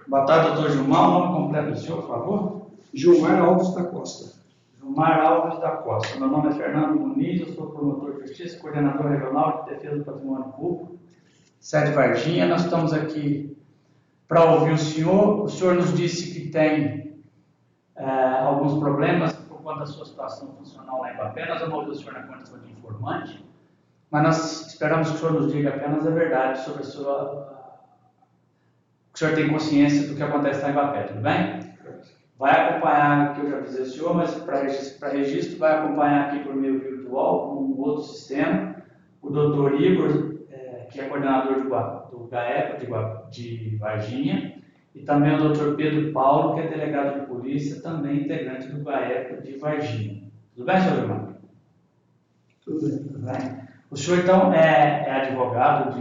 Boa tarde, doutor Gilmar. O nome completo do senhor, por favor? Gilmar Alves da Costa. Gilmar Alves da Costa. Meu nome é Fernando Muniz, eu sou promotor de justiça, coordenador regional de defesa do patrimônio público, sede Varginha. Nós estamos aqui para ouvir o senhor. O senhor nos disse que tem alguns problemas por conta da sua situação funcional lá em Ibapé. Nós vamos ouvir o senhor na condição de informante, mas nós esperamos que o senhor nos diga apenas a verdade sobre a sua... que o senhor tem consciência do que acontece lá em Ibapé, tudo bem? Vai acompanhar, que eu já avisei o senhor, mas para registro, vai acompanhar aqui por meio virtual, com um outro sistema, o doutor Igor, que é coordenador do GAECO de Varginha, e também o doutor Pedro Paulo, que é delegado de polícia, também integrante do GAECO de Varginha. Tudo bem, senhor Gilmar? Tudo bem. Tudo bem. O senhor, então, é advogado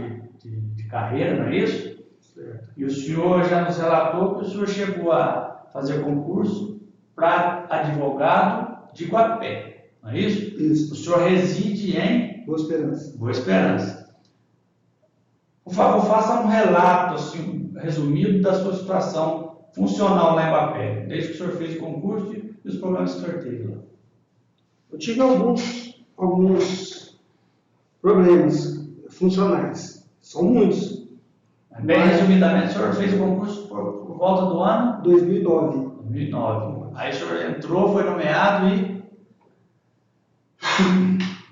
de carreira, não é isso? Certo. E o senhor já nos relatou que o senhor chegou a fazer concurso para advogado de Guapé, não é isso? Isso. O senhor reside em Boa Esperança. Boa Esperança. Por favor, faça um relato assim, resumido da sua situação funcional lá em Guapé, desde que o senhor fez o concurso e os problemas que o senhor teve lá. Eu tive alguns problemas funcionais. São muitos. Bem resumidamente, o senhor fez o concurso por volta do ano 2009. 2009. Aí o senhor entrou, foi nomeado e...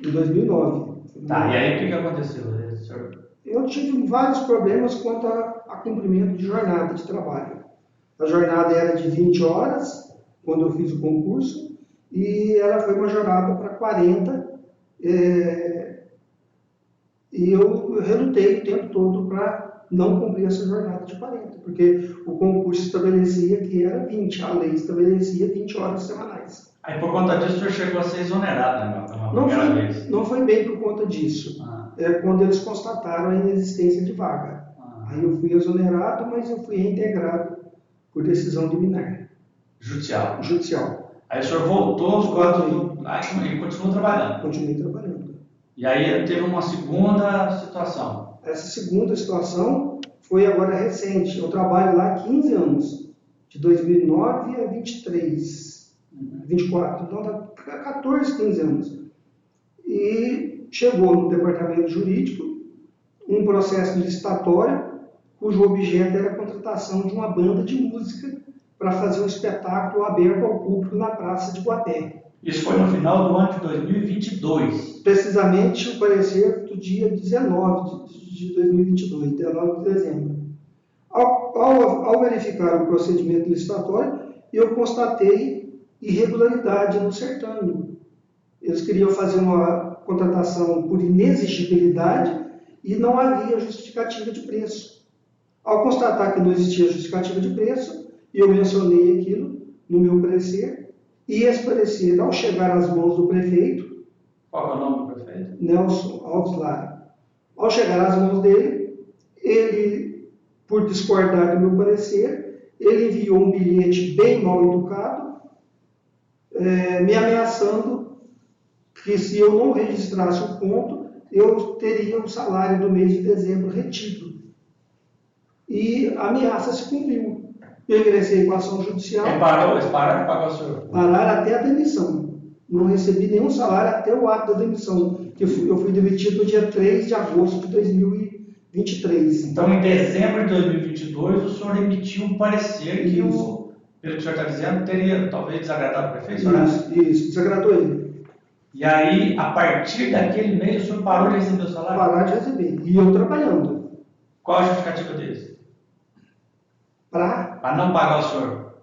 Em 2009. Tá, e aí o que aconteceu, senhor? Eu tive vários problemas quanto a cumprimento de jornada de trabalho. A jornada era de 20 horas, quando eu fiz o concurso, e ela foi majorada para 40, e eu relutei o tempo todo para não cumprir essa jornada de 40, porque o concurso estabelecia que era 20, a lei estabelecia 20 horas semanais. Aí por conta disso o senhor chegou a ser exonerado, né? Não foi bem por conta disso. Quando eles constataram a inexistência de vaga. Aí eu fui exonerado, mas eu fui reintegrado por decisão liminar. Judicial. Aí o senhor voltou e continuou trabalhando? Continuei trabalhando. E aí teve uma segunda situação? Essa segunda situação foi agora recente. Eu trabalho lá há 15 anos, de 2009 a 23, 24, então dá 14, 15 anos. E chegou no departamento jurídico um processo licitatório cujo objeto era a contratação de uma banda de música para fazer um espetáculo aberto ao público na Praça de Guapé. Isso foi no final do ano de 2022? Precisamente o parecer do dia 19 de 2022, 19 de dezembro. Ao verificar o procedimento licitatório, eu constatei irregularidade no certame. Eles queriam fazer uma contratação por inexigibilidade e não havia justificativa de preço. Ao constatar que não existia justificativa de preço, eu mencionei aquilo no meu parecer, e esse parecer, ao chegar às mãos do prefeito... Qual é o nome do prefeito? Nelson Alves Lara. Ao chegar às mãos dele, ele, por discordar do meu parecer, ele enviou um bilhete bem mal educado, me ameaçando que se eu não registrasse o ponto, eu teria o salário do mês de dezembro retido. E a ameaça se cumpriu. Eu ingressei com a ação judicial. Eles pararam de pagar o senhor? Pararam até a demissão. Não recebi nenhum salário até o ato da demissão, que eu fui demitido no dia 3 de agosto de 2023. Então, em dezembro de 2022, o senhor emitiu um parecer que, pelo que o senhor está dizendo, teria talvez desagradado o prefeito? Isso, desagradou ele. E aí, a partir daquele mês, o senhor parou de receber o salário? Parar de receber. E eu trabalhando. Qual a justificativa deles? Para não pagar o senhor?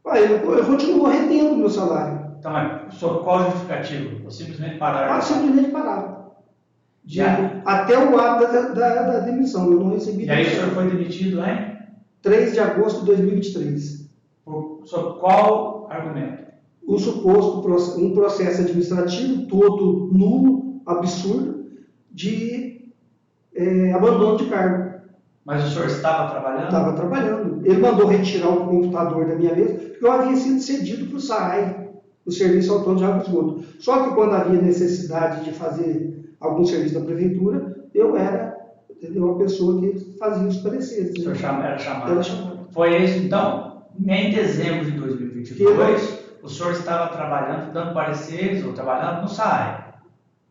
Eu continuo retendo o meu salário. Então, mas qual a justificativa? Ou simplesmente pararam? Simplesmente pararam. Até o ato da demissão. Eu não recebi. E aí o senhor foi demitido em? 3 de agosto de 2023. Sob qual argumento? Um suposto um processo administrativo todo nulo, absurdo, de abandono de cargo. Mas o senhor estava trabalhando? Estava trabalhando. Ele mandou retirar o computador da minha mesa, porque eu havia sido cedido para o SAAI, o Serviço Autônomo de Água e Esgoto. Só que quando havia necessidade de fazer algum serviço da prefeitura, eu era entendeu? Uma pessoa que fazia os pareceres. O senhor era chamado? Era chamado. Foi isso, então, em dezembro de 2022, o senhor estava trabalhando, dando pareceres, ou trabalhando no SAAI?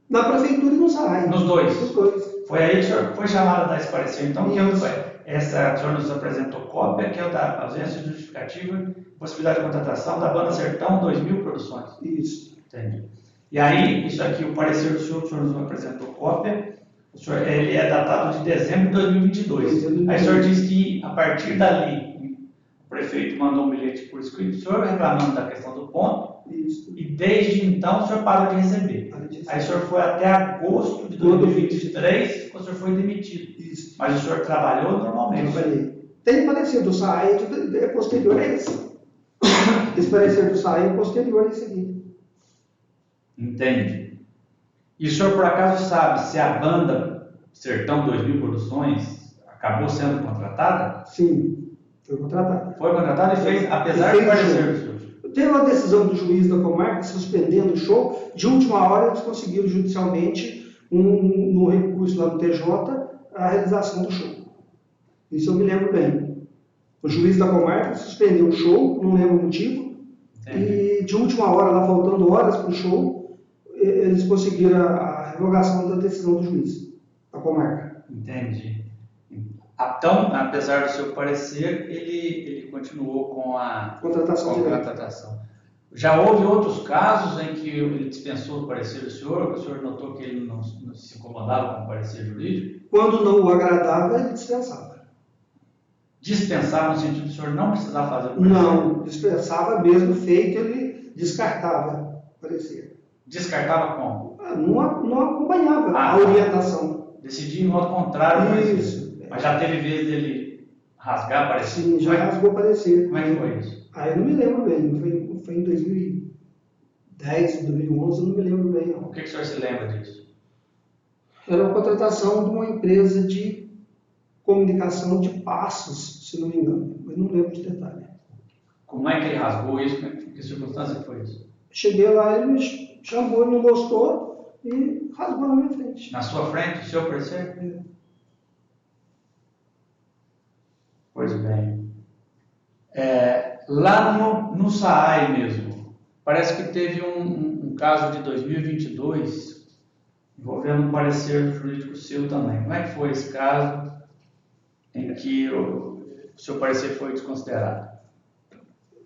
Na prefeitura e no SAAI. Nos dois? Nos dois. Foi aí que o senhor foi chamado a dar esse parecer. Então, que Isso. foi? O senhor nos apresentou cópia, que é o da ausência justificativa, possibilidade de contratação da Banda Sertão, 2.000 produções. Isso. Entendi. E aí, isso aqui, o parecer do senhor, o senhor nos apresentou cópia, o senhor, ele é datado de dezembro de 2022. Aí o senhor diz que, a partir dali, o prefeito mandou um bilhete por escrito, o senhor reclamando da questão do ponto, Isso. e desde então o senhor parou de receber. Aí o senhor foi até agosto de 2023, o senhor foi demitido. Isso. Mas o senhor trabalhou normalmente. Trabalhei. Tem parecer do SAAI, é posterior a esse. Esse parecer do SAAI é posterior a esse aqui. Entende? E o senhor por acaso sabe se a banda Sertão 2000 Produções acabou sendo contratada? Sim, foi contratada. Foi contratada e fez, apesar do parecer do senhor. Teve uma decisão do juiz da comarca suspendendo o show. De última hora, eles conseguiram judicialmente, no recurso lá do TJ, a realização do show. Isso eu me lembro bem. O juiz da comarca suspendeu o show, não lembro o motivo, e de última hora, lá faltando horas para o show, eles conseguiram a revogação da decisão do juiz da comarca. Entendi. Então, apesar do seu parecer, ele continuou com a contratação. Já houve outros casos em que ele dispensou o parecer do senhor, que o senhor notou que ele não se incomodava com o parecer jurídico? Quando não o agradava, ele dispensava. Dispensava no sentido do senhor não precisar fazer o parecer? Não, dispensava mesmo feito, ele descartava o parecer. Descartava como? Não acompanhava a orientação. Decidia em modo contrário ao Isso. Mas já teve vez dele rasgar parecer? Sim, já rasgou parecer. Como é que foi isso? Eu não me lembro bem, foi em 2010, 2011, eu não me lembro bem não. O que o senhor se lembra disso? Era uma contratação de uma empresa de comunicação de Passos, se não me engano, mas não lembro de detalhe. Como é que ele rasgou isso? Que circunstância foi isso? Cheguei lá, ele me chamou, ele não gostou e rasgou na minha frente. Na sua frente, o seu parecer? É. Pois bem. Lá no SAAI mesmo, parece que teve um caso de 2022 envolvendo um parecer jurídico seu também. Como é que foi esse caso em que o seu parecer foi desconsiderado?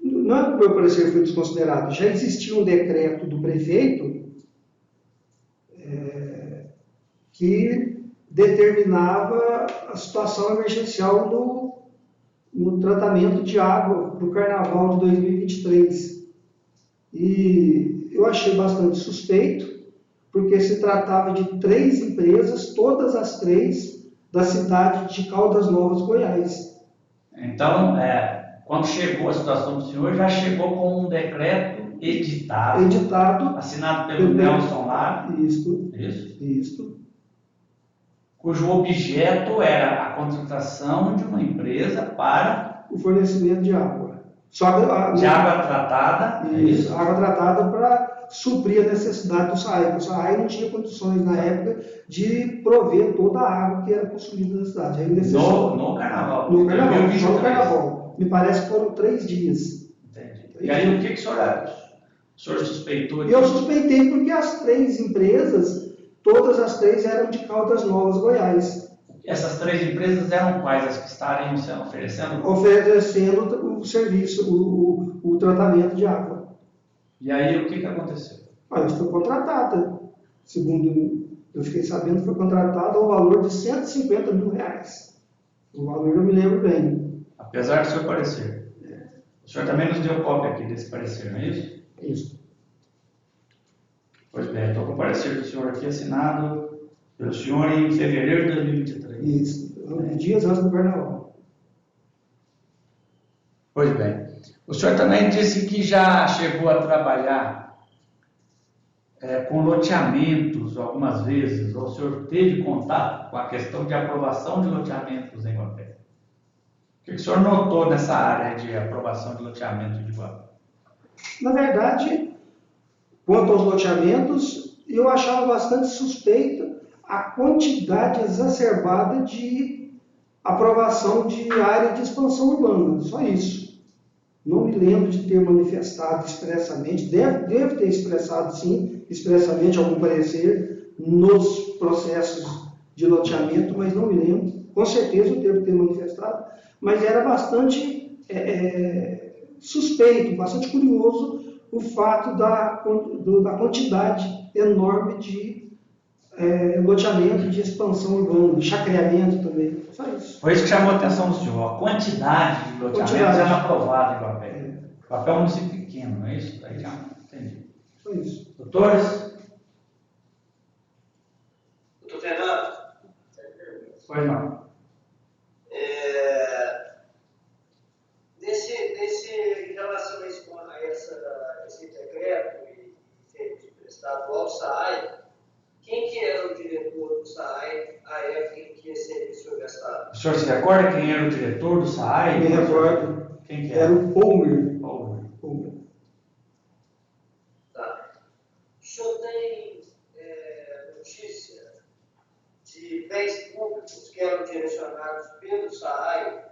Não é que o meu parecer foi desconsiderado, já existia um decreto do prefeito que determinava a situação emergencial no tratamento de água do Carnaval de 2023. E eu achei bastante suspeito, porque se tratava de 3 empresas, todas as 3 da cidade de Caldas Novas, Goiás. Então, quando chegou a situação do senhor, já chegou com um decreto editado assinado pelo Nelson Lar. Isso. Cujo objeto era a contratação de uma empresa para o fornecimento de água. De água tratada? Isso, água tratada para suprir a necessidade do SAAI, porque o SAAI não tinha condições na época de prover toda a água que era consumida na cidade. No Carnaval? No Carnaval, só no Carnaval. Me parece que foram 3 dias. Entendi. E aí o que o senhor suspeitou disso? Eu suspeitei porque as 3 empresas, todas as 3 eram de Caldas Novas, Goiás. Essas 3 empresas eram quais as que estariam sendo oferecendo? Oferecendo o serviço, o tratamento de água. E aí o que aconteceu? Ela foi contratada. Segundo eu fiquei sabendo, foi contratada ao valor de R$150 mil. O valor eu me lembro bem. Apesar do seu parecer. O senhor também nos deu cópia aqui desse parecer, não é isso? Isso. Pois bem, estou com o parecer do senhor aqui assinado pelo senhor em fevereiro de 2023. Isso, dias antes do Carnaval. Pois bem. O senhor também disse que já chegou a trabalhar com loteamentos algumas vezes, ou o senhor teve contato com a questão de aprovação de loteamentos em Guapé. O que o senhor notou nessa área de aprovação de loteamento de Guapé? Na verdade, quanto aos loteamentos, eu achava bastante suspeito a quantidade exacerbada de aprovação de área de expansão urbana, só isso. Não me lembro de ter manifestado expressamente, deve ter expressado sim, expressamente algum parecer nos processos de loteamento, mas não me lembro. Com certeza eu devo ter manifestado, mas era bastante suspeito, bastante curioso o fato da quantidade enorme de loteamento, de expansão urbana, de chacreamento também, só isso. Foi isso que chamou a atenção do senhor, a quantidade de loteamentos sendo aprovado em Guapé. Guapé é um município pequeno, não é isso? Aí já entendi. Só isso. Doutores? Doutor Fernando? Pois não. Em relação a esse decreto e feito prestado ao SAAI, quem que era o diretor do SAAI à época em que esse serviço foi prestado? O senhor se recorda quem era o diretor do SAAI? Me recordo. Quem que Era o Palmer. Palmer. Tá. O senhor tem notícia de bens públicos que eram direcionados pelo SAAI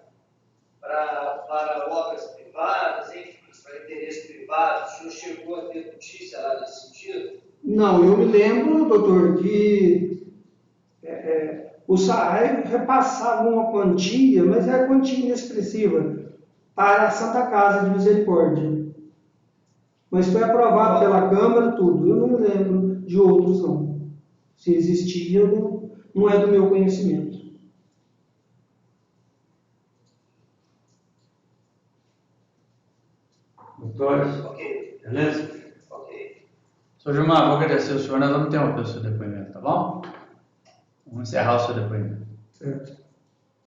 para obras privadas, enfim, para interesses privados? O senhor chegou a ter notícia lá nesse sentido? Não, eu me lembro, doutor, que o SAAI repassava uma quantia, mas era quantia inexpressiva, para a Santa Casa de Misericórdia. Mas foi aprovado pela Câmara tudo. Eu não me lembro de outros, não. Se existia, não é do meu conhecimento. Doutores? Ok. Beleza? Ok. Sr. Gilmar, vou agradecer ao senhor, nós vamos interromper o seu depoimento, tá bom? Vamos encerrar o seu depoimento. Certo.